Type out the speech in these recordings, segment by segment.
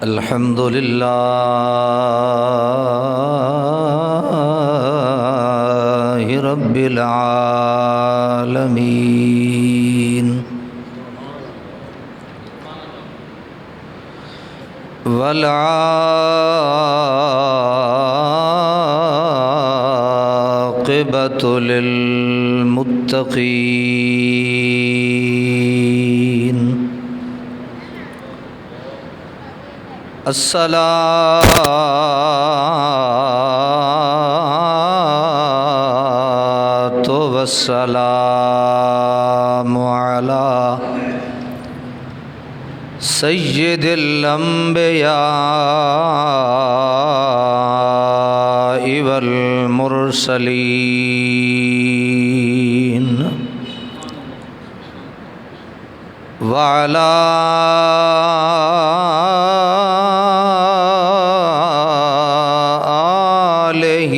الحمد لله رب العالمين والعاقبة للمتقين الصلاة والسلام على سيد الأنبياء والمرسلين وعلى آله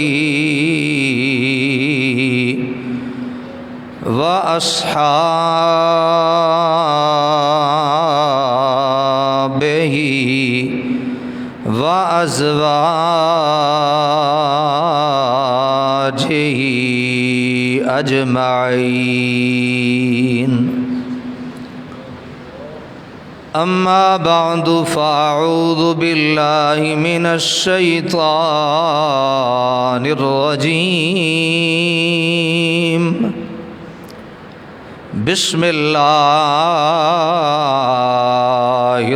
وأصحابه وأزواجه أجمعين. أما بعد فأعوذ بالله من الشيطان الرجيم. بسم الله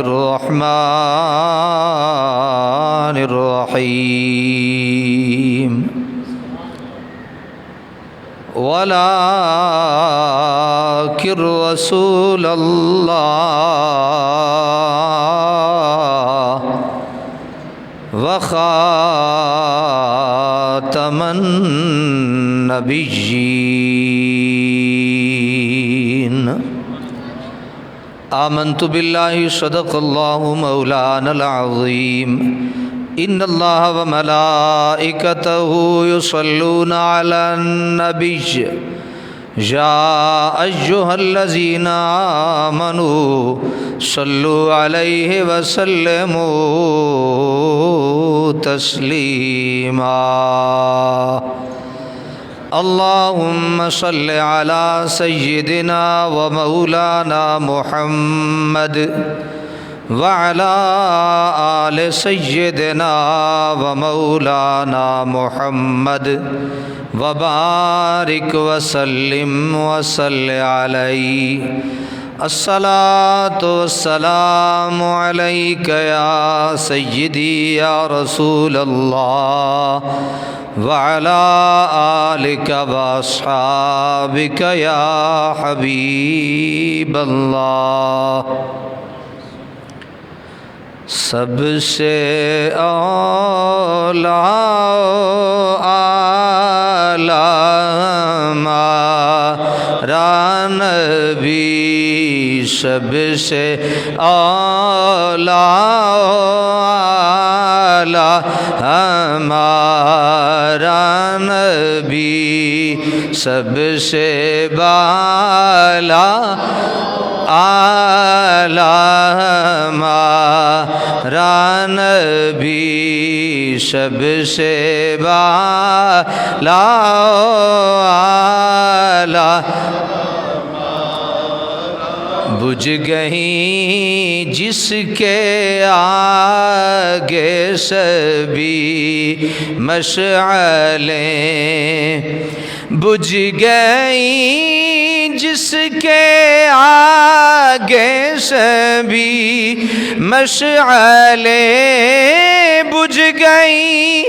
الرحمن الرحيم. ولكن رسول الله وخاتم النبيين. آمنت بالله صدق الله مولانا العظيم. إن الله وملائكته يصلون على النبي يا أيها الذين آمنوا صلوا عليه وسلموا تسليما. اللهم صل على سيدنا ومولانا محمد وعلى آل سيدنا ومولانا محمد وبارك وسلم وصل عليه. الصلاة والسلام عليك يا سيدي يا رسول الله وعلى آلك وأصحابك يا حبيب الله. سب سے اولا ہمارا نبی، سب سے اولا ہمارا نبی، سب سے بالا ہمارا نبی، سب سے بالا بجھ گئیں جس کے آگے سبھی مشعلیں، بجھ گئیں جس کے آگے سبھی مشعلیں، بجھ گئیں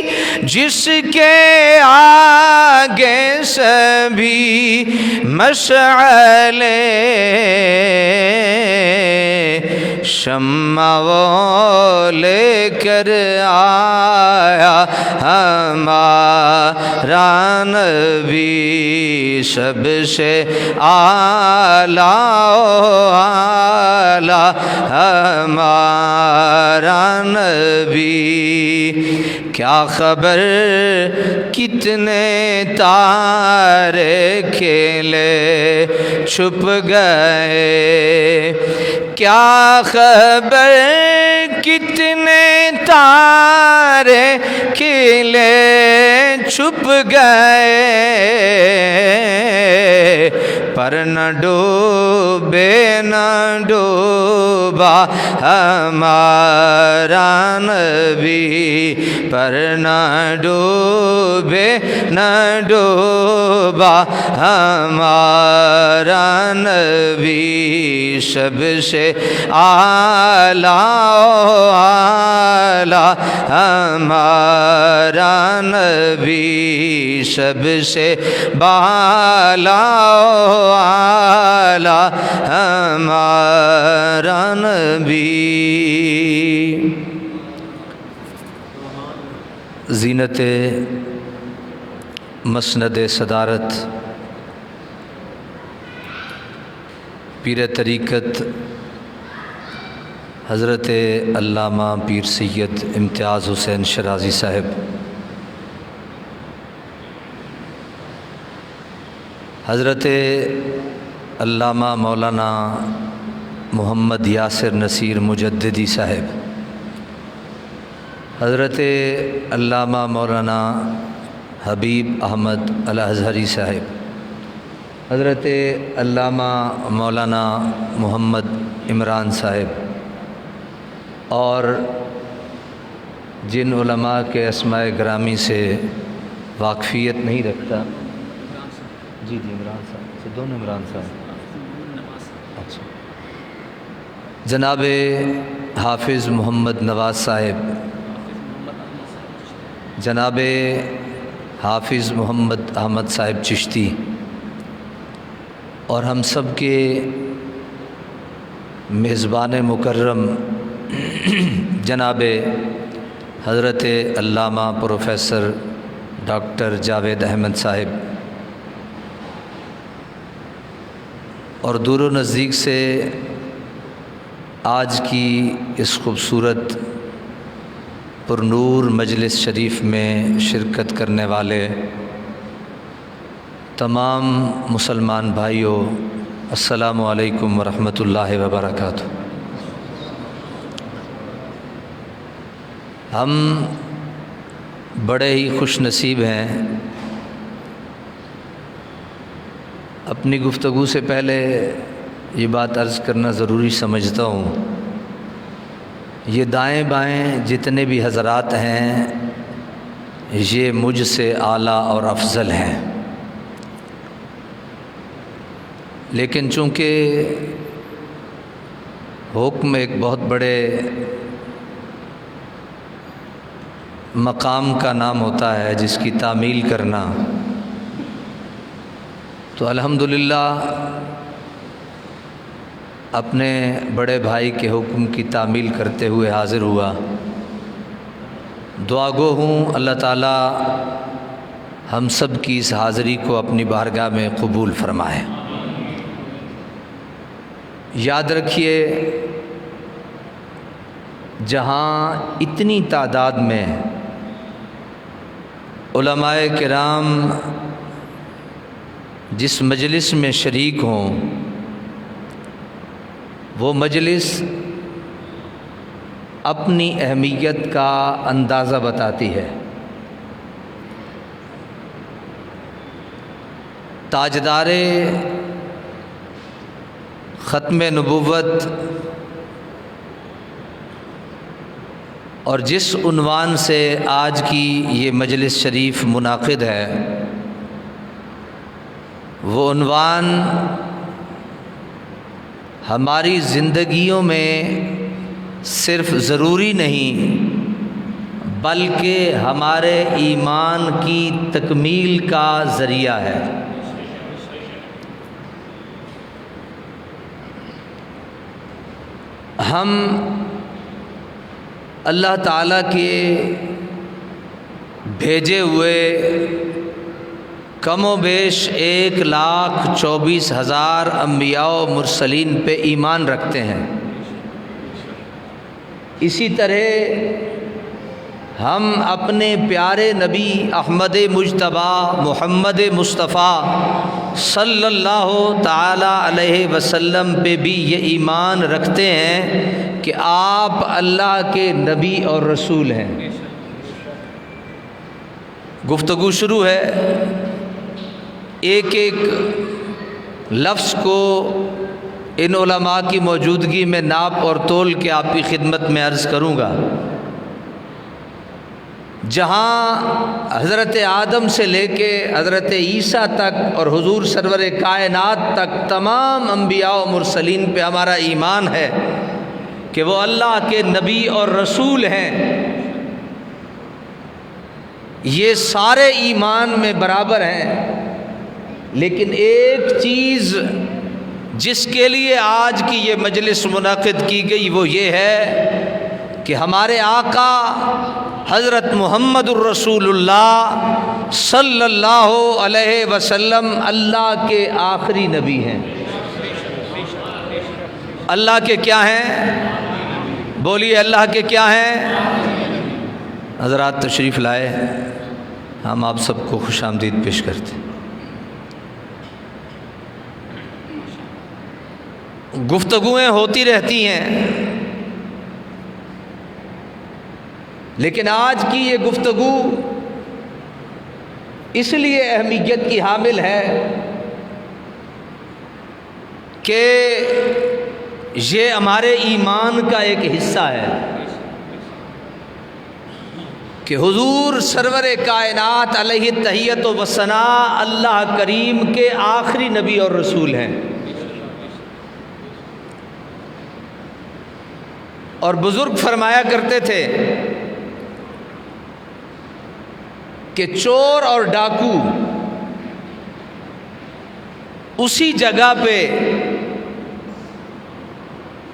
جس کے آگے سبھی مشعلیں، شمع وہ لے کر آیا ہمارا نبی، سب سے اعلیٰ ہمارا نبی. کیا خبر کتنے تارے کھیلے چھپ گئے، کیا خبر کتنے تارے کھلے چھپ گئے پر نہ ڈوبے نہ ڈوبا ہمارا نبی پر نہ ڈوبے نہ ڈوبا ہمارا نبی سب سے اعلیٰ ہمارا نبی سب سے بالا اعلیٰ ہمارا نبی زینت مسند صدارت پیر طریقت حضرت علامہ پیر سید امتیاز حسین شرازی صاحب، حضرت علامہ مولانا محمد یاسر نصیر مجددی صاحب، حضرت علامہ مولانا حبیب احمد الازہری صاحب، حضرت علامہ مولانا محمد عمران صاحب، اور جن علماء کے اسماء گرامی سے واقفیت نہیں رکھتا، جی عمران صاحب سے دونوں عمران صاحب، اچھا، جناب حافظ محمد نواز صاحب، جناب حافظ محمد احمد صاحب چشتی، اور ہم سب کے میزبان مکرم جناب حضرت علامہ پروفیسر ڈاکٹر جاوید احمد صاحب، اور دور و نزدیک سے آج کی اس خوبصورت پرنور مجلس شریف میں شرکت کرنے والے تمام مسلمان بھائیوں، السلام علیکم ورحمۃ اللہ وبرکاتہ۔ ہم بڑے ہی خوش نصیب ہیں۔ اپنی گفتگو سے پہلے یہ بات عرض کرنا ضروری سمجھتا ہوں، یہ دائیں بائیں جتنے بھی حضرات ہیں یہ مجھ سے اعلیٰ اور افضل ہیں، لیکن چونکہ حکم ایک بہت بڑے مقام کا نام ہوتا ہے جس کی تعمیل کرنا، تو الحمدللہ اپنے بڑے بھائی کے حکم کی تعمیل کرتے ہوئے حاضر ہوا۔ دعا گو ہوں اللہ تعالیٰ ہم سب کی اس حاضری کو اپنی بارگاہ میں قبول فرمائے۔ یاد رکھیے، جہاں اتنی تعداد میں علماء کرام جس مجلس میں شریک ہوں، وہ مجلس اپنی اہمیت کا اندازہ بتاتی ہے۔ تاجدار ختم نبوت اور جس عنوان سے آج کی یہ مجلس شریف منعقد ہے، وہ عنوان ہماری زندگیوں میں صرف ضروری نہیں بلکہ ہمارے ایمان کی تکمیل کا ذریعہ ہے۔ ہم اللہ تعالیٰ کے بھیجے ہوئے کم و بیش 1,24,000 انبیاء و مرسلین پہ ایمان رکھتے ہیں۔ اسی طرح ہم اپنے پیارے نبی احمد مجتبیٰ محمد مصطفیٰ صلی اللہ تعالی علیہ وسلم پہ بھی یہ ایمان رکھتے ہیں کہ آپ اللہ کے نبی اور رسول ہیں۔ گفتگو شروع ہے، ایک ایک لفظ کو ان علماء کی موجودگی میں ناپ اور تول کے آپ کی خدمت میں عرض کروں گا۔ جہاں حضرت آدم سے لے کے حضرت عیسیٰ تک اور حضور سرور کائنات تک تمام انبیاء و مرسلین پہ ہمارا ایمان ہے کہ وہ اللہ کے نبی اور رسول ہیں، یہ سارے ایمان میں برابر ہیں۔ لیکن ایک چیز جس کے لیے آج کی یہ مجلس منعقد کی گئی وہ یہ ہے کہ ہمارے آقا حضرت محمد الرسول اللہ صلی اللہ علیہ وسلم اللہ کے آخری نبی ہیں۔ اللہ کے کیا ہیں؟ بولیے اللہ کے کیا ہیں؟ حضرات تشریف لائے، ہم آپ سب کو خوش آمدید پیش کرتے ہیں۔ گفتگویں ہوتی رہتی ہیں، لیکن آج کی یہ گفتگو اس لیے اہمیت کی حامل ہے کہ یہ ہمارے ایمان کا ایک حصہ ہے کہ حضور سرور کائنات علیہ تحیت و ثناء اللہ کریم کے آخری نبی اور رسول ہیں۔ اور بزرگ فرمایا کرتے تھے کہ چور اور ڈاکو اسی جگہ پہ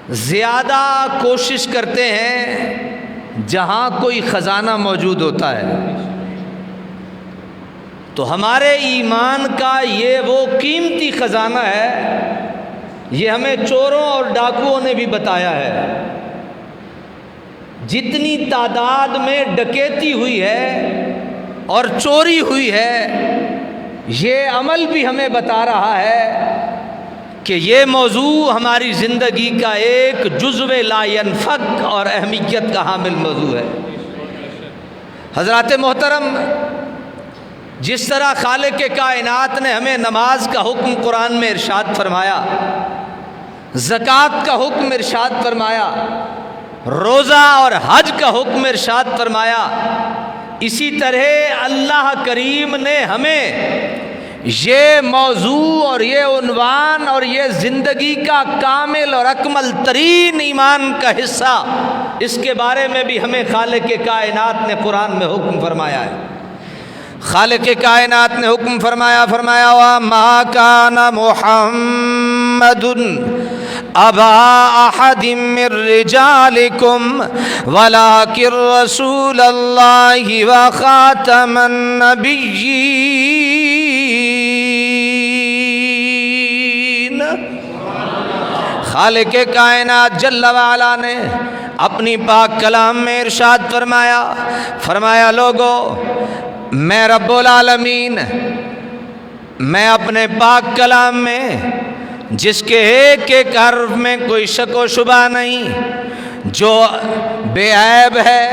زیادہ کوشش کرتے ہیں جہاں کوئی خزانہ موجود ہوتا ہے۔ تو ہمارے ایمان کا یہ وہ قیمتی خزانہ ہے، یہ ہمیں چوروں اور ڈاکوؤں نے بھی بتایا ہے۔ جتنی تعداد میں ڈکیتی ہوئی ہے اور چوری ہوئی ہے، یہ عمل بھی ہمیں بتا رہا ہے کہ یہ موضوع ہماری زندگی کا ایک جزو لا ینفک اور اہمیت کا حامل موضوع ہے۔ حضرات محترم، جس طرح خالق کائنات نے ہمیں نماز کا حکم قرآن میں ارشاد فرمایا، زکوٰۃ کا حکم ارشاد فرمایا، روزہ اور حج کا حکم ارشاد فرمایا، اسی طرح اللہ کریم نے ہمیں یہ موضوع اور یہ عنوان اور یہ زندگی کا کامل اور اکمل ترین ایمان کا حصہ، اس کے بارے میں بھی ہمیں خالق کائنات نے قرآن میں حکم فرمایا ہے۔ خالق کائنات نے حکم فرمایا وَمَا كَانَ مُحَمَّدٌ أَبَا أَحَدٍ مِّن رِّجَالِكُمْ وَلَٰكِن رَّسُولَ اللَّهِ وَخَاتَمَ النَّبِيِّينَ۔ خالق کائنات جل وعلا نے اپنی پاک کلام میں ارشاد فرمایا لوگو، میں رب العالمین، میں اپنے پاک کلام میں جس کے ایک ایک حرف میں کوئی شک و شبہ نہیں، جو بے عیب ہے،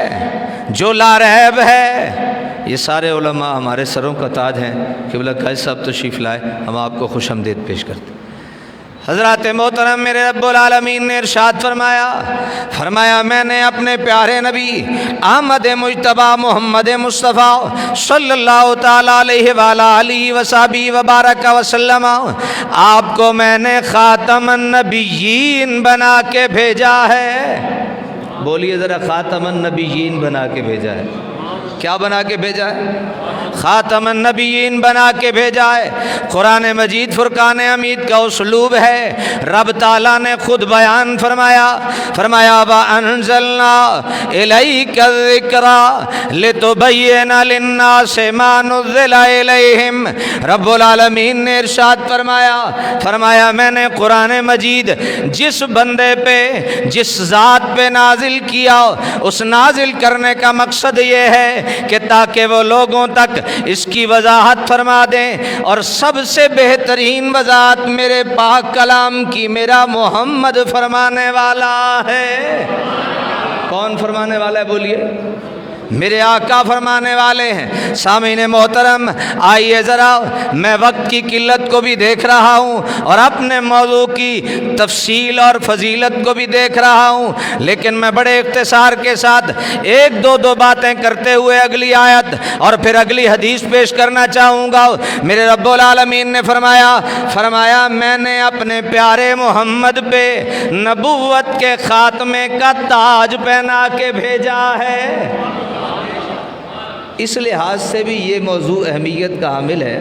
جو لا ریب ہے، یہ سارے علماء ہمارے سروں کا تاج ہیں۔ قبلہ قائد صاحب تشریف لائے، ہم آپ کو خوش آمدید پیش کرتے ہیں۔ حضرات محترم، میرے رب العالمین نے ارشاد فرمایا میں نے اپنے پیارے نبی احمد مجتبیٰ محمد مصطفیٰ صلی اللہ تعالیٰ علیہ وآلہ وصحبہ وبارک وسلم، آپ کو میں نے خاتم النبیین بنا کے بھیجا ہے۔ بولیے ذرا، خاتم النبیین بنا کے بھیجا ہے۔ کیا بنا کے بھیجا ہے؟ خاتم النبیین بنا کے بھیجا ہے۔ قرآن مجید فرقان حمید کا اسلوب ہے۔ رب تعالیٰ نے خود بیان فرمایا، وَأَنزَلْنَا إِلَيْكَ الذِّكْرَ لِتُبَيِّنَ لِلنَّاسِ مَا نُزِّلَ إِلَيْهِمْ۔ رب العالمین نے ارشاد فرمایا میں نے قرآن مجید جس بندے پہ، جس ذات پہ نازل کیا، اس نازل کرنے کا مقصد یہ ہے کہ تاکہ وہ لوگوں تک اس کی وضاحت فرما دیں، اور سب سے بہترین وضاحت میرے پاک کلام کی میرا محمد فرمانے والا ہے۔ کون فرمانے والا ہے بولیے؟ میرے آقا فرمانے والے ہیں۔ سامعین محترم، آئیے ذرا، میں وقت کی قلت کو بھی دیکھ رہا ہوں اور اپنے موضوع کی تفصیل اور فضیلت کو بھی دیکھ رہا ہوں، لیکن میں بڑے اختصار کے ساتھ ایک دو باتیں کرتے ہوئے اگلی آیت اور پھر اگلی حدیث پیش کرنا چاہوں گا۔ میرے رب العالمین نے فرمایا میں نے اپنے پیارے محمد پہ نبوت کے خاتمے کا تاج پہنا کے بھیجا ہے۔ اس لحاظ سے بھی یہ موضوع اہمیت کا حامل ہے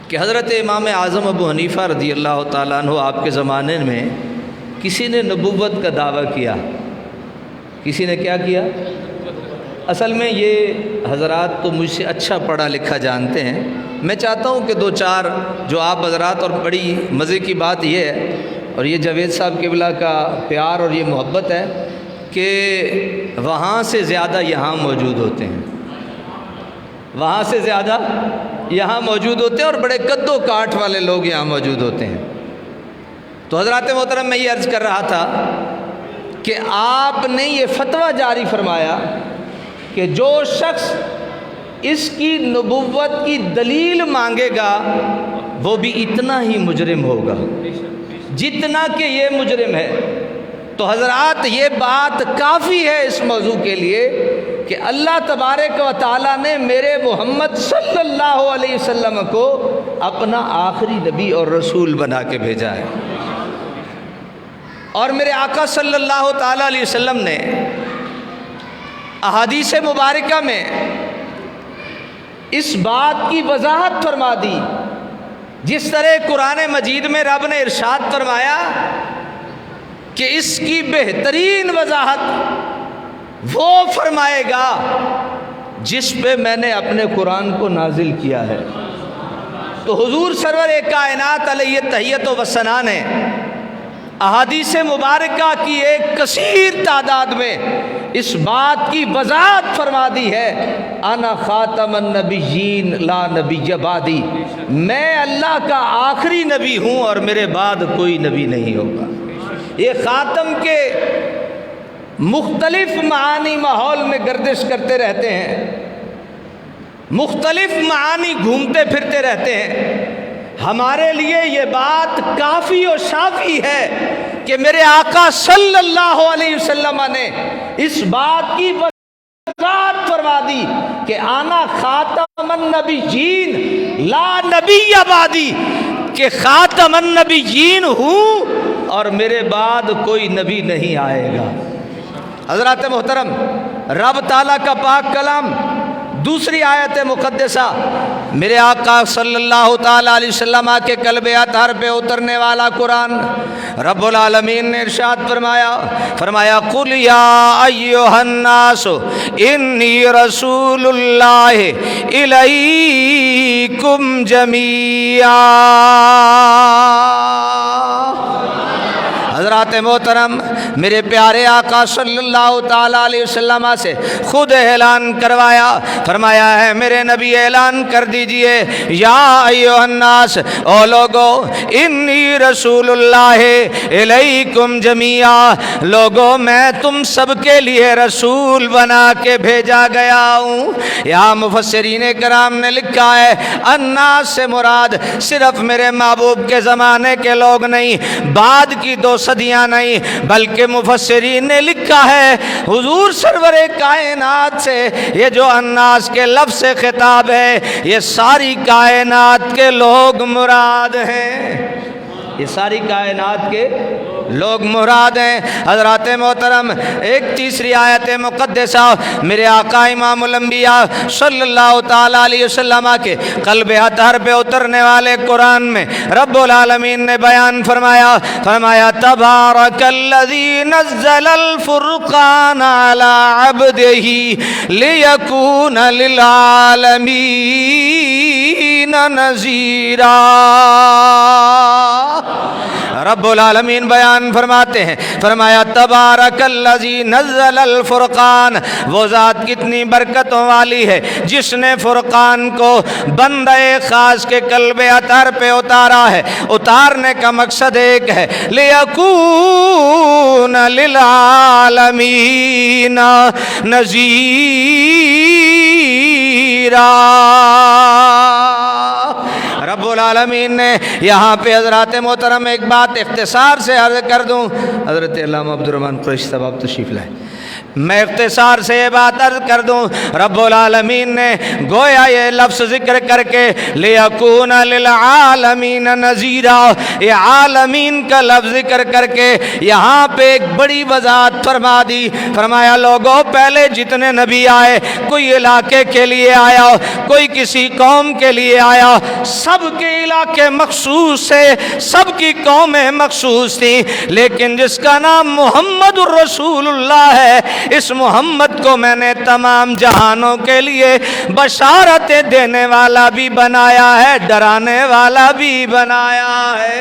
کہ حضرت امام اعظم ابو حنیفہ رضی اللہ تعالیٰ عنہ آپ کے زمانے میں کسی نے نبوت کا دعویٰ کیا۔ کسی نے کیا کیا؟ اصل میں یہ حضرات تو مجھ سے اچھا پڑھا لکھا جانتے ہیں، میں چاہتا ہوں کہ دو چار جو آپ حضرات، اور بڑی مزے کی بات یہ ہے، اور یہ جاوید صاحب قبلہ کا پیار اور یہ محبت ہے کہ وہاں سے زیادہ یہاں موجود ہوتے ہیں، وہاں سے زیادہ یہاں موجود ہوتے ہیں، اور بڑے قد و کاٹ والے لوگ یہاں موجود ہوتے ہیں۔ تو حضرات محترم، میں یہ عرض کر رہا تھا کہ آپ نے یہ فتویٰ جاری فرمایا کہ جو شخص اس کی نبوت کی دلیل مانگے گا وہ بھی اتنا ہی مجرم ہوگا جتنا کہ یہ مجرم ہے۔ تو حضرات، یہ بات کافی ہے اس موضوع کے لیے کہ اللہ تبارک و تعالیٰ نے میرے محمد صلی اللہ علیہ وسلم کو اپنا آخری نبی اور رسول بنا کے بھیجا ہے، اور میرے آقا صلی اللہ تعالیٰ علیہ وسلم نے احادیث مبارکہ میں اس بات کی وضاحت فرما دی، جس طرح قرآن مجید میں رب نے ارشاد فرمایا کہ اس کی بہترین وضاحت وہ فرمائے گا جس پہ میں نے اپنے قرآن کو نازل کیا ہے۔ تو حضور سرور کائنات علیہ تحیت و ثنا نے احادیث مبارکہ کی ایک کثیر تعداد میں اس بات کی وضاحت فرما دی ہے، انا خاتم النبیین لا نبی بعدی، میں اللہ کا آخری نبی ہوں اور میرے بعد کوئی نبی نہیں ہوگا۔ یہ خاتم کے مختلف معانی ماحول میں گردش کرتے رہتے ہیں، مختلف معانی گھومتے پھرتے رہتے ہیں۔ ہمارے لیے یہ بات کافی و شافی ہے کہ میرے آقا صلی اللہ علیہ وسلم نے اس بات کی وضاحت فرما دی کہ آنا خاتم النبیین لا نبی بعدی، کہ خاتم النبیین ہوں اور میرے بعد کوئی نبی نہیں آئے گا۔ حضرات محترم، رب تعالیٰ کا پاک کلام دوسری آیت مقدسہ میرے آقا صلی اللہ تعالیٰ علیہ وسلم کے قلب اطہر پہ اترنے والا قرآن، رب العالمین نے ارشاد فرمایا قل یا ایھا الناس انی رسول اللہ الیکم جمیعا۔ حضرات محترم، میرے پیارے آقا صلی اللہ تعالیٰ علیہ وسلم سے خود اعلان کروایا، فرمایا ہے میرے نبی اعلان کر دیجئے، یا ایھا الناس، او لوگو، انی رسول اللہ الیکم جمیعا، لوگو میں تم سب کے لیے رسول بنا کے بھیجا گیا ہوں۔ یہاں مفسرین کرام نے لکھا ہے الناس سے مراد صرف میرے محبوب کے زمانے کے لوگ نہیں، بعد کی 2 صدیاں نہیں، بلکہ مفسرین نے لکھا ہے حضور سرور کائنات سے یہ جو الناس کے لفظ سے خطاب ہے، یہ ساری کائنات کے لوگ مراد ہیں۔ یہ ساری کائنات کے لوگ مراد ہیں۔ حضرات محترم، ایک تیسری آیت مقدسہ میرے آقا امام الانبیاء صلی اللہ تعالیٰ علیہ وسلم کے قلب اطہر پہ اترنے والے قرآن میں رب العالمین نے بیان فرمایا تبارک الذی نزل الفرقان علی عبدہ لیکون للعالمین نذیرا۔ رب العالمین بیان فرماتے ہیں، فرمایا تبارک الذی نزل الفرقان، وہ ذات کتنی برکتوں والی ہے جس نے فرقان کو بندہ خاص کے قلب اطہر پہ اتارا ہے۔ اتارنے کا مقصد ایک ہے، لیکون للعالمین نذیرا۔ رب العالمین نے یہاں پہ حضرات محترم ایک بات اختصار سے عرض کر دوں، حضرت علامہ عبد الرحمن قریشی صاحب آپ تشریف لائیں، میں اختصار سے یہ بات عرض کر دوں، رب العالمین نے گویا یہ لفظ ذکر کر کے لیکون للعالمین نذیرا، یہ عالمین کا لفظ ذکر کر کے یہاں پہ ایک بڑی وضاحت فرما دی۔ فرمایا لوگوں، پہلے جتنے نبی آئے، کوئی علاقے کے لیے آیا، کوئی کسی قوم کے لیے آیا، سب کے علاقے مخصوص سے، سب کی قومیں مخصوص تھیں، لیکن جس کا نام محمد الرسول اللہ ہے، اس محمد کو میں نے تمام جہانوں کے لیے بشارتیں دینے والا بھی بنایا ہے، ڈرانے والا بھی بنایا ہے۔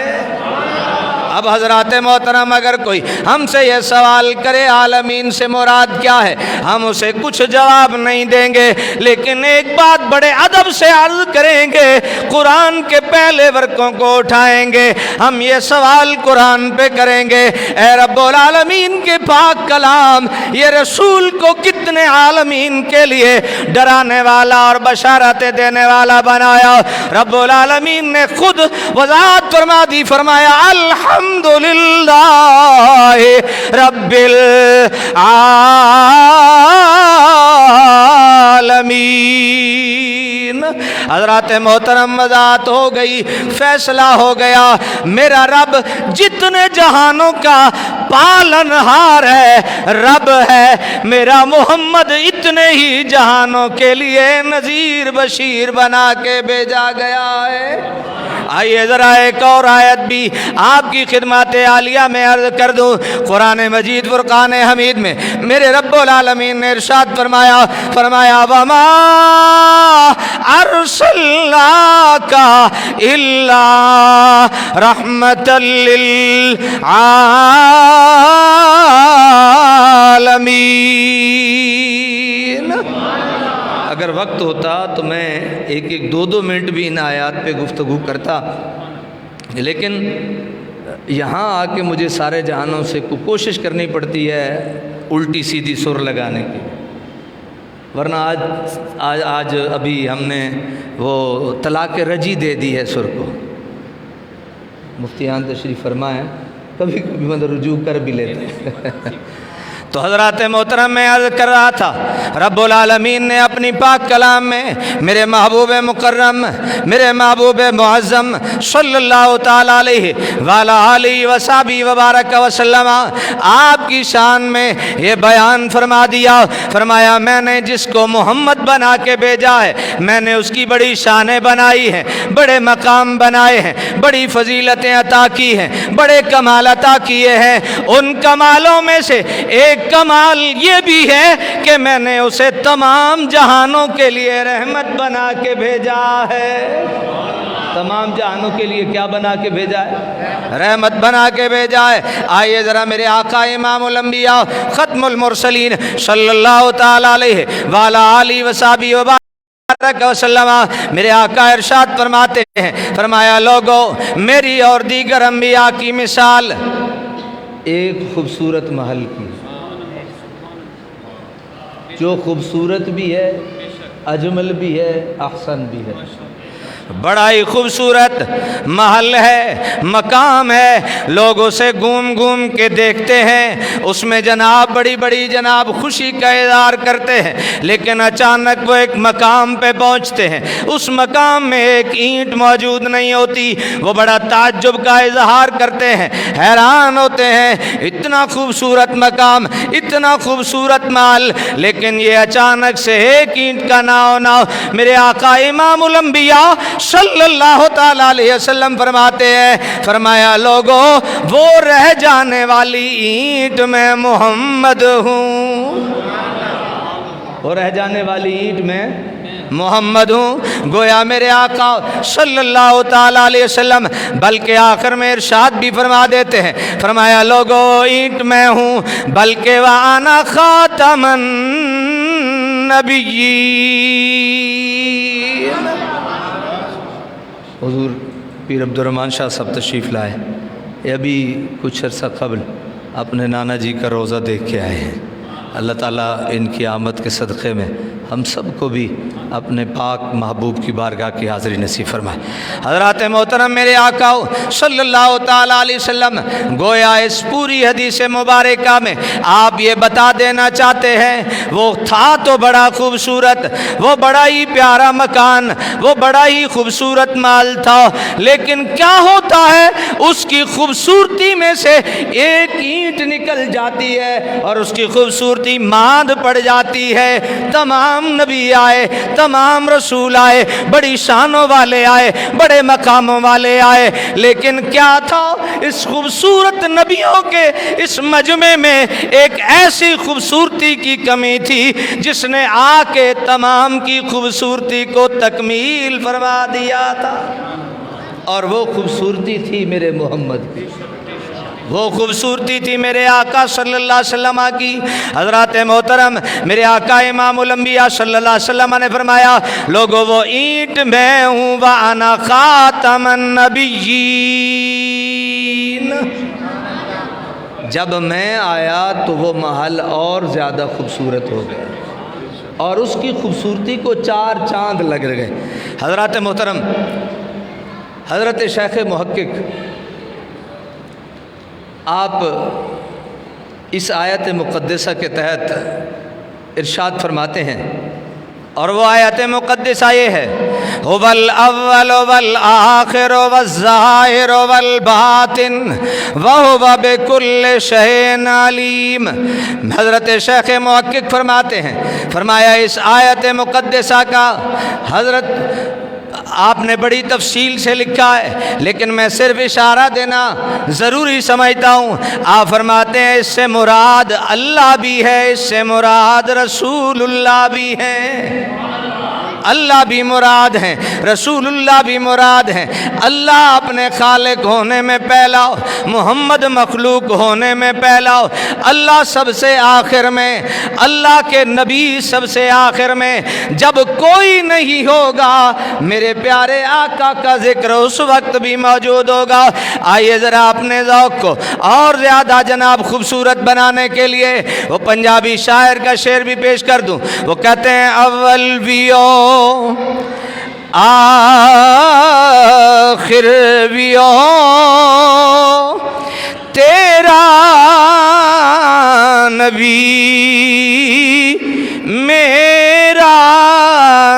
اب حضرات محترم، اگر کوئی ہم سے یہ سوال کرے عالمین سے مراد کیا ہے، ہم اسے کچھ جواب نہیں دیں گے، لیکن ایک بات بڑے ادب سے عرض کریں گے، قرآن کے پہلے ورقوں کو اٹھائیں گے، ہم یہ سوال قرآن پہ کریں گے، اے رب العالمین کے پاک کلام، یہ رسول کو کتنے عالمین کے لیے ڈرانے والا اور بشارتیں دینے والا بنایا؟ رب العالمین نے خود وضاحت فرما دی، فرمایا الحمدللہ رب العالمین۔ حضرات محترم، وضاحت ہو گئی، فیصلہ ہو گیا، میرا رب جتنے جہانوں کا پالنہار ہے، رب ہے، میرا محمد اتنے ہی جہانوں کے لیے نذیر بشیر بنا کے بھیجا گیا ہے۔ آئیے ذرا ایک اور آیت بھی آپ کی خدمات عالیہ میں عرض کر دوں، قرآن مجید فرقان حمید میں میرے رب العالمین نے ارشاد فرمایا وَمَا أَرْسَلْنَاكَ إِلَّا رَحْمَةً لِّلْعَالَمِينَ۔ اگر وقت ہوتا تو میں ایک دو منٹ بھی ان آیات پہ گفتگو کرتا، لیکن یہاں آ کے مجھے سارے جہانوں سے کوشش کرنی پڑتی ہے الٹی سیدھی سر لگانے کی، ورنہ آج ابھی ہم نے وہ طلاق رجی دے دی ہے سر کو۔ مفتیان تشریف فرمائیں، کبھی کبھی مطلب رجوع کر بھی لیتے ہیں۔ تو حضرات محترم، میں عرض کر رہا تھا، رب العالمین نے اپنی پاک کلام میں میرے محبوب مکرم، میرے محبوب معظم صلی اللہ تعالیٰ علیہ وآلہ آلہ وصحبہ وبارک وسلم آپ کی شان میں یہ بیان فرما دیا، فرمایا میں نے جس کو محمد بنا کے بھیجا ہے، میں نے اس کی بڑی شانیں بنائی ہیں، بڑے مقام بنائے ہیں، بڑی فضیلتیں عطا کی ہیں، بڑے کمال عطا کیے ہیں۔ ان کمالوں میں سے ایک کمال یہ بھی ہے کہ میں نے اسے تمام جہانوں کے لیے رحمت بنا کے بھیجا ہے۔ تمام جہانوں کے لیے کیا بنا کے بھیجا ہے؟ رحمت بنا کے بھیجا ہے۔ آئیے ذرا میرے آقا امام الانبیاء ختم المرسلین صلی اللہ تعالیٰ علیہ وآلہ آلہ وصحبہ وبارک وسلم میرے آقا ارشاد فرماتے ہیں، فرمایا لوگوں، میری اور دیگر انبیاء کی مثال ایک خوبصورت محل کی، جو خوبصورت بھی ہے، اجمل بھی ہے، احسن بھی ہے۔ بڑا ہی خوبصورت محل ہے، مقام ہے، لوگ اسے گھوم گھوم کے دیکھتے ہیں، اس میں جناب بڑی بڑی جناب خوشی کا اظہار کرتے ہیں، لیکن اچانک وہ ایک مقام پہ پہنچتے ہیں، اس مقام میں ایک اینٹ موجود نہیں ہوتی، وہ بڑا تعجب کا اظہار کرتے ہیں، حیران ہوتے ہیں، اتنا خوبصورت مقام، اتنا خوبصورت محل، لیکن یہ اچانک سے ایک اینٹ کا نہ ہونا۔ میرے آقا امام الانبیاء صلی اللہ تعالیٰ علیہ وسلم فرماتے ہیں، فرمایا لوگوں وہ رہ جانے والی اینٹ میں محمد ہوں، وہ رہ جانے والی اینٹ میں محمد ہوں۔ گویا میرے آقا صلی اللہ تعالیٰ علیہ وسلم بلکہ آخر میں ارشاد بھی فرما دیتے ہیں، فرمایا لوگوں اینٹ میں ہوں بلکہ وَأَنَا خَاتَمَ النَّبِيِّينَ۔ حضور پیر عبدالرحمن شاہ صاحب تشریف لائے، یہ ابھی کچھ عرصہ قبل اپنے نانا جی کا روزہ دیکھ کے آئے ہیں۔ اللہ تعالیٰ ان کی آمد کے صدقے میں ہم سب کو بھی اپنے پاک محبوب کی بارگاہ کی حاضری نصیب فرمائے۔ حضرات محترم، میرے آقا صلی اللہ تعالیٰ علیہ وسلم گویا اس پوری حدیث مبارکہ میں آپ یہ بتا دینا چاہتے ہیں، وہ تھا تو بڑا خوبصورت، وہ بڑا ہی پیارا مکان، وہ بڑا ہی خوبصورت مال تھا، لیکن کیا ہوتا ہے اس کی خوبصورتی میں سے ایک اینٹ نکل جاتی ہے اور اس کی خوبصورتی ماند پڑ جاتی ہے۔ تمام نبی آئے، تمام رسول آئے، بڑی شانوں والے آئے، بڑے مقاموں والے آئے، لیکن کیا تھا اس خوبصورت نبیوں کے اس مجمع میں ایک ایسی خوبصورتی کی کمی تھی جس نے آ کے تمام کی خوبصورتی کو تکمیل فرما دیا تھا، اور وہ خوبصورتی تھی میرے محمد کی، وہ خوبصورتی تھی میرے آقا صلی اللہ علیہ وسلم کی۔ حضرات محترم، میرے آقا امام الانبیاء صلی اللہ علیہ وسلم نے فرمایا لوگوں وہ اینٹ میں ہوں وَأَنَا خَاتَمَ النَّبِيِّينَ۔ جب میں آیا تو وہ محل اور زیادہ خوبصورت ہو گیا اور اس کی خوبصورتی کو چار چاند لگ گئے۔ حضرات محترم، حضرت شیخ محقق آپ اس آیت مقدسہ کے تحت ارشاد فرماتے ہیں، اور وہ آیت مقدسہ یہ ہے هو الاول والآخر والظاہر والباطن وهو بكل شيء علیم۔ حضرت شیخ محقق فرماتے ہیں، فرمایا اس آیت مقدسہ کا حضرت آپ نے بڑی تفصیل سے لکھا ہے، لیکن میں صرف اشارہ دینا ضروری سمجھتا ہوں۔ آپ فرماتے ہیں اس سے مراد اللہ بھی ہے، اس سے مراد رسول اللہ بھی ہے، اللہ بھی مراد ہیں، رسول اللہ بھی مراد ہیں۔ اللہ اپنے خالق ہونے میں پہلا، محمد مخلوق ہونے میں پہلا، اللہ سب سے آخر میں، اللہ کے نبی سب سے آخر میں۔ جب کوئی نہیں ہوگا میرے پیارے آقا کا ذکر اس وقت بھی موجود ہوگا۔ آئیے ذرا اپنے ذوق کو اور زیادہ جناب خوبصورت بنانے کے لیے وہ پنجابی شاعر کا شعر بھی پیش کر دوں۔ وہ کہتے ہیں اول ویو آخر ویو تیرا نبی میرا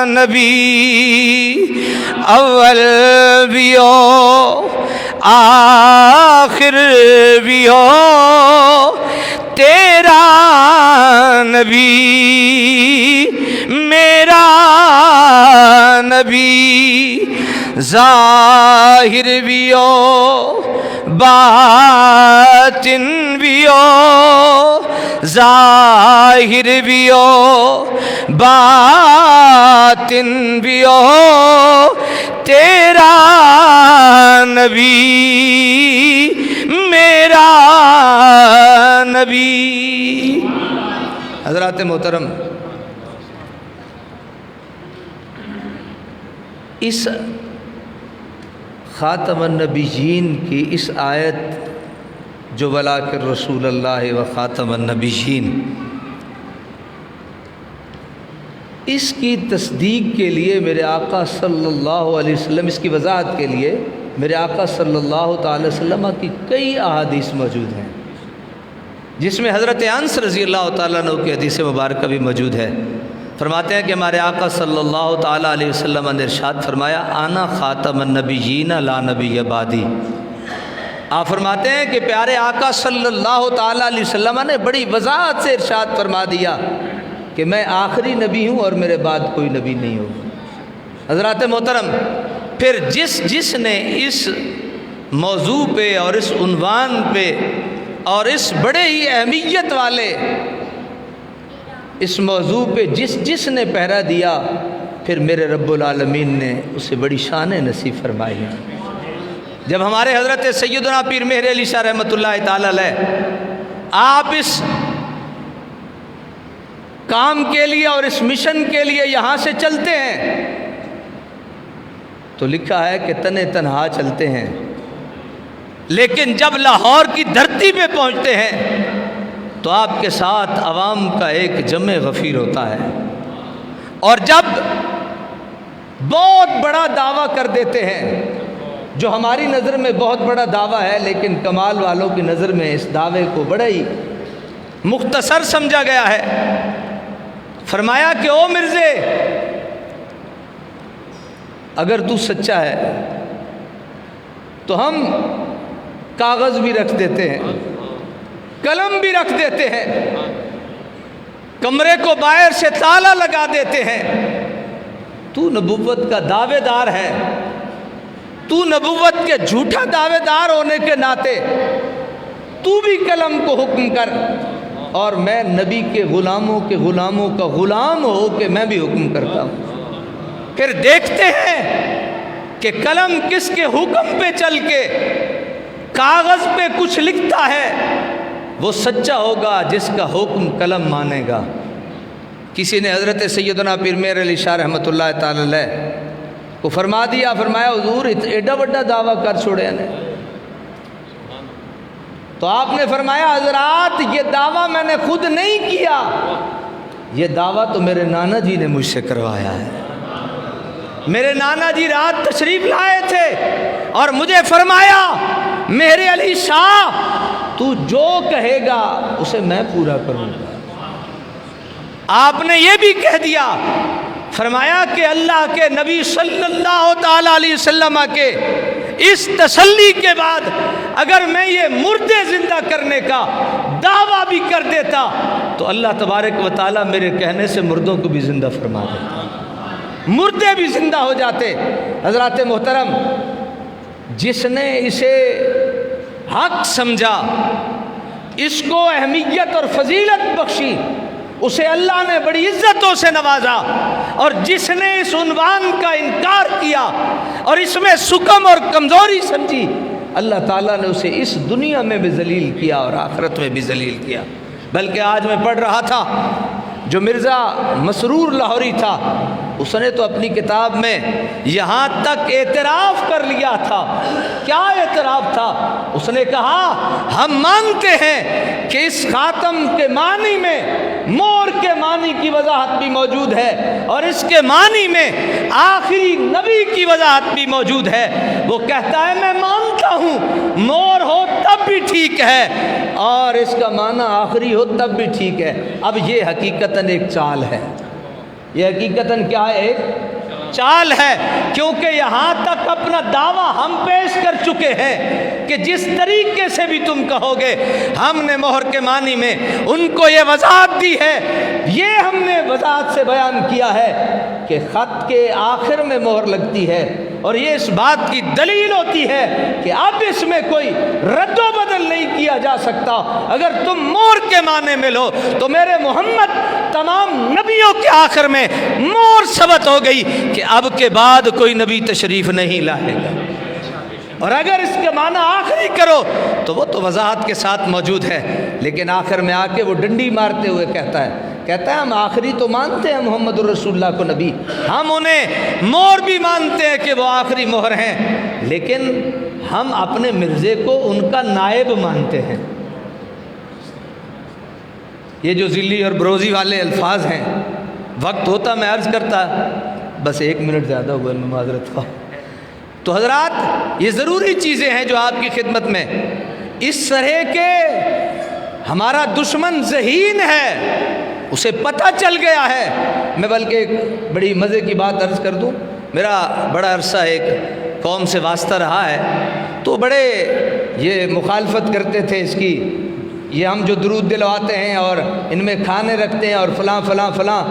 نبی، اول ویو آخر ویو تیرا نبی میرا نبی، ظاہر بھی ہو باطن بھی ہو، ظاہر بھی ہو باطن بھی ہو تیرا نبی میرا نبی۔ حضرات محترم، اس خاتم النبیین کی اس آیت جو ولاکن رسول اللہ و خاتم النبیین، اس کی تصدیق کے لیے میرے آقا صلی اللہ علیہ وسلم، اس کی وضاحت کے لیے میرے آقا صلی اللہ تعالی وسلم کی کئی احادیث موجود ہیں، جس میں حضرت انس رضی اللہ تعالیٰ عنہ کی حدیث مبارکہ بھی موجود ہے۔ فرماتے ہیں کہ ہمارے آقا صلی اللہ تعالیٰ علیہ وسلم نے ارشاد فرمایا، انا خاتم النبیین لا نبی بعدی۔ آپ فرماتے ہیں کہ پیارے آقا صلی اللہ تعالیٰ علیہ وسلم نے بڑی وضاحت سے ارشاد فرما دیا کہ میں آخری نبی ہوں اور میرے بعد کوئی نبی نہیں ہوگا۔ حضرات محترم، پھر جس نے اس موضوع پہ اور اس عنوان پہ اور اس بڑے ہی اہمیت والے اس موضوع پہ جس نے پہرا دیا، پھر میرے رب العالمین نے اسے بڑی شان نصیب فرمائی ہے۔ جب ہمارے حضرت سیدنا پیر مہر علی شاہ رحمۃ اللہ تعالی علیہ آپ اس کام کے لیے اور اس مشن کے لیے یہاں سے چلتے ہیں تو لکھا ہے کہ تنے تنہا چلتے ہیں، لیکن جب لاہور کی دھرتی پہ پہنچتے ہیں تو آپ کے ساتھ عوام کا ایک جمع غفیر ہوتا ہے، اور جب بہت بڑا دعویٰ کر دیتے ہیں، جو ہماری نظر میں بہت بڑا دعویٰ ہے لیکن کمال والوں کی نظر میں اس دعوے کو بڑا ہی مختصر سمجھا گیا ہے۔ فرمایا کہ او مرزے، اگر تو سچا ہے تو ہم کاغذ بھی رکھ دیتے ہیں، قلم بھی رکھ دیتے ہیں، کمرے کو باہر سے تالا لگا دیتے ہیں۔ تو نبوت کا دعوے دار ہے، تو نبوت کے جھوٹا دعوے دار ہونے کے ناطے تو بھی قلم کو حکم کر، اور میں نبی کے غلاموں کا غلام ہو کے میں بھی حکم کرتا ہوں۔ پھر دیکھتے ہیں کہ قلم کس کے حکم پہ چل کے کاغذ پہ کچھ لکھتا ہے، وہ سچا ہوگا جس کا حکم قلم مانے گا۔ کسی نے حضرت سیدنا پیر مہر علی شاہ رحمۃ اللہ تعالی علیہ کو فرما دیا، فرمایا حضور ایڈا بڑا دعویٰ کر چھوڑے نے۔ تو آپ نے فرمایا حضرات یہ دعویٰ میں نے خود نہیں کیا، یہ دعویٰ تو میرے نانا جی نے مجھ سے کروایا ہے۔ میرے نانا جی رات تشریف لائے تھے اور مجھے فرمایا مہر علی شاہ تو جو کہے گا اسے میں پورا کروں گا۔ آپ نے یہ بھی کہہ دیا، فرمایا کہ اللہ کے نبی صلی اللہ تعالی علیہ وسلم کے اس تسلی کے بعد اگر میں یہ مردے زندہ کرنے کا دعویٰ بھی کر دیتا تو اللہ تبارک و تعالیٰ میرے کہنے سے مردوں کو بھی زندہ فرما دیتا، مردے بھی زندہ ہو جاتے۔ حضرات محترم، جس نے اسے حق سمجھا، اس کو اہمیت اور فضیلت بخشی، اسے اللہ نے بڑی عزتوں سے نوازا، اور جس نے اس عنوان کا انکار کیا اور اس میں سکم اور کمزوری سمجھی، اللہ تعالیٰ نے اسے اس دنیا میں بھی ذلیل کیا اور آخرت میں بھی ذلیل کیا۔ بلکہ آج میں پڑھ رہا تھا، جو مرزا مسرور لاہوری تھا، اس نے تو اپنی کتاب میں یہاں تک اعتراف کر لیا تھا۔ کیا اعتراف تھا؟ اس نے کہا ہم مانتے ہیں کہ اس خاتم کے معنی میں مور کے معنی کی وضاحت بھی موجود ہے، اور اس کے معنی میں آخری نبی کی وضاحت بھی موجود ہے۔ وہ کہتا ہے میں مانتا ہوں مور ہو تب بھی ٹھیک ہے، اور اس کا معنی آخری ہو تب بھی ٹھیک ہے۔ اب یہ حقیقتاً ایک چال ہے، یہ حقیقتاً کیا ہے؟ ایک چال ہے، کیونکہ یہاں تک اپنا دعویٰ ہم پیش کر چکے ہیں کہ جس طریقے سے بھی تم کہو گے، ہم نے مہر کے معنی میں ان کو یہ وضاحت دی ہے، یہ ہم نے وضاحت سے بیان کیا ہے کہ خط کے آخر میں مہر لگتی ہے، اور یہ اس بات کی دلیل ہوتی ہے کہ اب اس میں کوئی رد و بدل نہیں کیا جا سکتا۔ اگر تم مہر کے معنی میں لو تو میرے محمد تمام نبیوں کے آخر میں مہر ثبت ہو گئی کہ اب کے بعد کوئی نبی تشریف نہیں لائے گا، اور اگر اس کے معنی آخری کرو تو وہ تو وضاحت کے ساتھ موجود ہے، لیکن آخر میں آ کے وہ ڈنڈی مارتے ہوئے کہتا ہے ہم آخری تو مانتے ہیں محمد الرسول اللہ کو نبی، ہم انہیں مہر بھی مانتے ہیں کہ وہ آخری مہر ہیں، لیکن ہم اپنے مرزے کو ان کا نائب مانتے ہیں۔ یہ جو ذلی اور بروزی والے الفاظ ہیں، وقت ہوتا میں عرض کرتا، بس 1 منٹ زیادہ ہوا، میں معذرت خواہ۔ تو حضرات یہ ضروری چیزیں ہیں جو آپ کی خدمت میں، اس طرح کے ہمارا دشمن ذہین ہے، اسے پتہ چل گیا ہے۔ میں بلکہ ایک بڑی مزے کی بات عرض کر دوں، میرا بڑا عرصہ ایک قوم سے واسطہ رہا ہے، تو بڑے یہ مخالفت کرتے تھے اس کی، یہ ہم جو درود دلواتے ہیں اور ان میں کھانے رکھتے ہیں اور فلاں فلاں فلاں،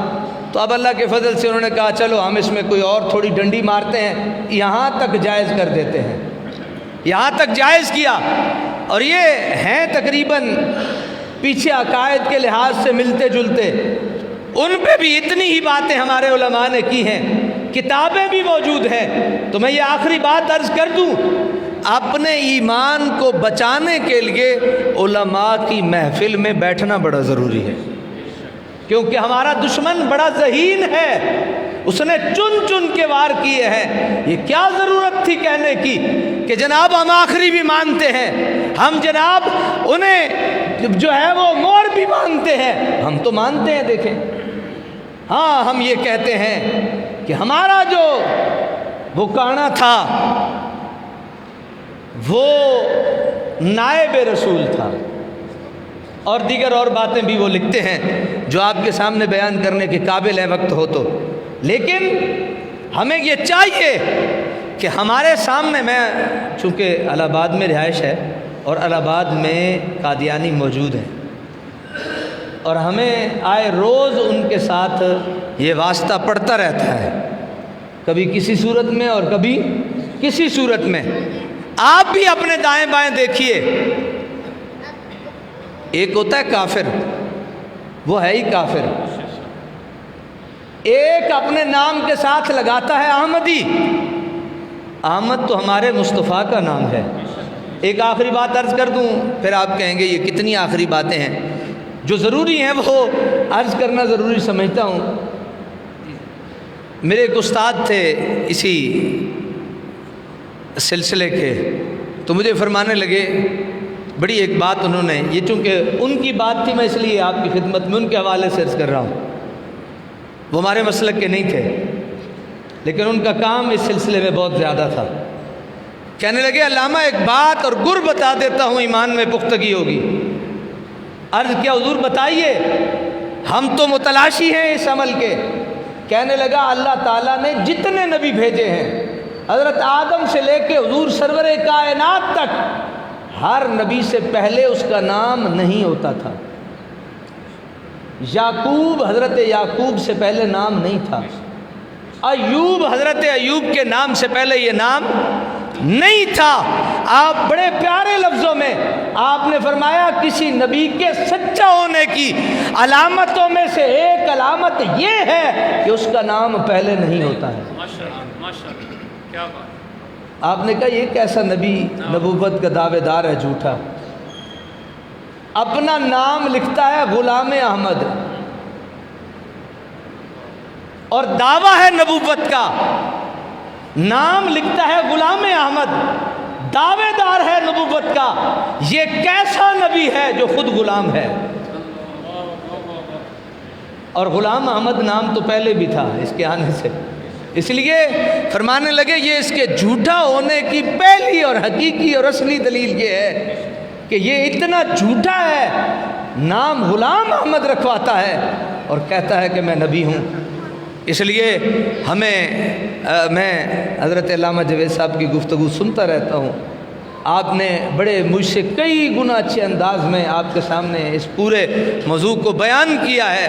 تو اب اللہ کے فضل سے انہوں نے کہا چلو ہم اس میں کوئی اور تھوڑی ڈنڈی مارتے ہیں، یہاں تک جائز کر دیتے ہیں، یہاں تک جائز کیا۔ اور یہ ہیں تقریباً پیچھے عقائد کے لحاظ سے ملتے جلتے، ان پہ بھی اتنی ہی باتیں ہمارے علماء نے کی ہیں، کتابیں بھی موجود ہیں۔ تو میں یہ آخری بات عرض کر دوں، اپنے ایمان کو بچانے کے لیے علماء کی محفل میں بیٹھنا بڑا ضروری ہے، کیونکہ ہمارا دشمن بڑا ذہین ہے، اس نے چن چن کے وار کیے ہیں۔ یہ کیا ضرورت تھی کہنے کی کہ جناب ہم آخری بھی مانتے ہیں، ہم جناب انہیں جو ہے وہ مور بھی مانتے ہیں، ہم تو مانتے ہیں۔ دیکھیں، ہاں ہم یہ کہتے ہیں کہ ہمارا جو وہ کانا تھا وہ نائب رسول تھا، اور دیگر اور باتیں بھی وہ لکھتے ہیں جو آپ کے سامنے بیان کرنے کے قابل ہے وقت ہو تو۔ لیکن ہمیں یہ چاہیے کہ ہمارے سامنے، میں چونکہ الہ آباد میں رہائش ہے اور الہ آباد میں قادیانی موجود ہیں، اور ہمیں آئے روز ان کے ساتھ یہ واسطہ پڑتا رہتا ہے، کبھی کسی صورت میں اور کبھی کسی صورت میں۔ آپ بھی اپنے دائیں بائیں دیکھیے، ایک ہوتا ہے کافر، وہ ہے ہی کافر، ایک اپنے نام کے ساتھ لگاتا ہے احمدی۔ احمد تو ہمارے مصطفیٰ کا نام ہے۔ ایک آخری بات عرض کر دوں، پھر آپ کہیں گے یہ کتنی آخری باتیں ہیں، جو ضروری ہیں وہ عرض کرنا ضروری سمجھتا ہوں۔ میرے ایک استاد تھے اسی سلسلے کے، تو مجھے فرمانے لگے بڑی ایک بات، انہوں نے یہ چونکہ ان کی بات تھی، میں اس لیے آپ کی خدمت میں ان کے حوالے سے عرض کر رہا ہوں، وہ ہمارے مسلک کے نہیں تھے لیکن ان کا کام اس سلسلے میں بہت زیادہ تھا۔ کہنے لگے علامہ ایک بات اور گر بتا دیتا ہوں، ایمان میں پختگی ہوگی۔ عرض کیا حضور بتائیے، ہم تو متلاشی ہیں اس عمل کے۔ کہنے لگا اللہ تعالیٰ نے جتنے نبی بھیجے ہیں، حضرت آدم سے لے کے حضور سرور کائنات تک، ہر نبی سے پہلے اس کا نام نہیں ہوتا تھا۔ یعقوب، حضرت یعقوب سے پہلے نام نہیں تھا۔ ایوب، حضرت ایوب کے نام سے پہلے یہ نام نہیں تھا۔ آپ بڑے پیارے لفظوں میں آپ نے فرمایا کسی نبی کے سچا ہونے کی علامتوں میں سے ایک علامت یہ ہے کہ اس کا نام پہلے نہیں ہوتا ہے۔ کیا بات! آپ نے کہا یہ کیسا نبی نبوت کا دعوے دار ہے جھوٹا، اپنا نام لکھتا ہے غلام احمد اور دعویٰ ہے نبوت کا، نام لکھتا ہے غلام احمد، دعوے دار ہے نبوت کا۔ یہ کیسا نبی ہے جو خود غلام ہے؟ اور غلام احمد نام تو پہلے بھی تھا اس کے آنے سے، اس لیے فرمانے لگے یہ اس کے جھوٹا ہونے کی پہلی اور حقیقی اور اصلی دلیل یہ ہے کہ یہ اتنا جھوٹا ہے، نام غلام احمد رکھواتا ہے اور کہتا ہے کہ میں نبی ہوں۔ اس لیے میں حضرت علامہ جاوید صاحب کی گفتگو سنتا رہتا ہوں، آپ نے بڑے مجھ سے کئی گنا اچھے انداز میں آپ کے سامنے اس پورے موضوع کو بیان کیا ہے،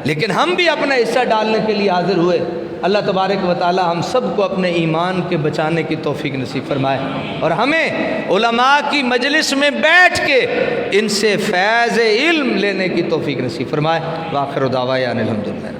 لیکن ہم بھی اپنا حصہ ڈالنے کے لیے حاضر ہوئے۔ اللہ تبارک و تعالی ہم سب کو اپنے ایمان کے بچانے کی توفیق نصیب فرمائے، اور ہمیں علماء کی مجلس میں بیٹھ کے ان سے فیض علم لینے کی توفیق نصیب فرمائے۔ وآخر دعوانا الحمدللہ۔